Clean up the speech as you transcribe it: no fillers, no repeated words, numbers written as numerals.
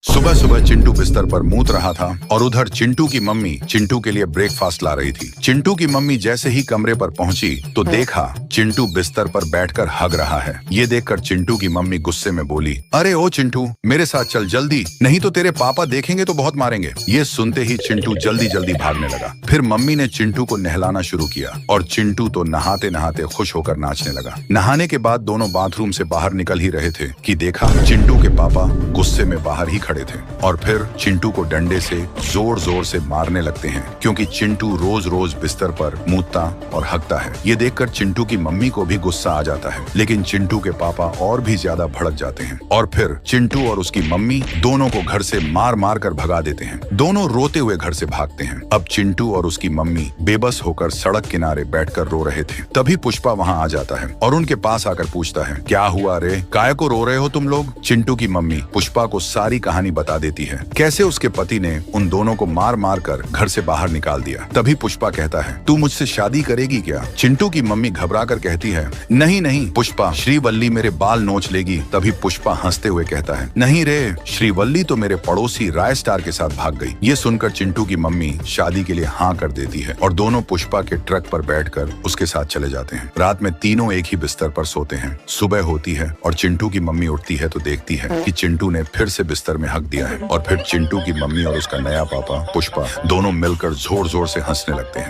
सुबह सुबह चिंटू बिस्तर पर मूत रहा था और उधर चिंटू की मम्मी चिंटू के लिए ब्रेकफास्ट ला रही थी। चिंटू की मम्मी जैसे ही कमरे पर पहुंची तो देखा चिंटू बिस्तर पर बैठकर हग रहा है। ये देखकर चिंटू की मम्मी गुस्से में बोली, अरे ओ चिंटू, मेरे साथ चल जल्दी, नहीं तो तेरे पापा देखेंगे तो बहुत मारेंगे। ये सुनते ही चिंटू जल्दी जल्दी भागने लगा। फिर मम्मी ने चिंटू को नहलाना शुरू किया और चिंटू तो नहाते नहाते खुश होकर नाचने लगा। नहाने के बाद दोनों बाथरूम से बाहर निकल ही रहे थे कि देखा चिंटू के पापा गुस्से में बाहर ही खड़े थे और फिर चिंटू को डंडे से जोर जोर से मारने लगते हैं क्योंकि चिंटू रोज रोज बिस्तर पर मूतता और हगता है। ये देखकर चिंटू की मम्मी को भी गुस्सा आ जाता है, लेकिन चिंटू के पापा और भी ज्यादा भड़क जाते हैं और फिर चिंटू और उसकी मम्मी दोनों को घर से मार मार कर भगा देते हैं। दोनों रोते हुए घर से भागते हैं। अब चिंटू और उसकी मम्मी बेबस होकर सड़क किनारे बैठकर रो रहे थे। तभी पुष्पा वहाँ आ जाता है और उनके पास आकर पूछता है, क्या हुआ रे, काहे को रो रहे हो तुम लोग? चिंटू की मम्मी पुष्पा को सारी कहानी बता देती है, कैसे उसके पति ने उन दोनों को मार मार कर घर से बाहर निकाल दिया। तभी पुष्पा कहता है, तू मुझसे शादी करेगी क्या? चिंटू की मम्मी घबरा कर कहती है, नहीं नहीं पुष्पा, श्रीवल्ली मेरे बाल नोच लेगी। तभी पुष्पा हंसते हुए कहता है, नहीं रे, श्रीवल्ली तो मेरे पड़ोसी राय स्टार के साथ भाग गई। ये सुनकर चिंटू की मम्मी शादी के लिए हाँ कर देती है और दोनों पुष्पा के ट्रक पर बैठकर उसके साथ चले जाते हैं। रात में तीनों एक ही बिस्तर पर सोते हैं। सुबह होती है और चिंटू की मम्मी उठती है तो देखती है कि चिंटू ने फिर से बिस्तर में हक दिया है और फिर चिंटू की मम्मी और उसका नया पापा पुष्पा दोनों मिलकर जोर जोर से हंसने लगते हैं।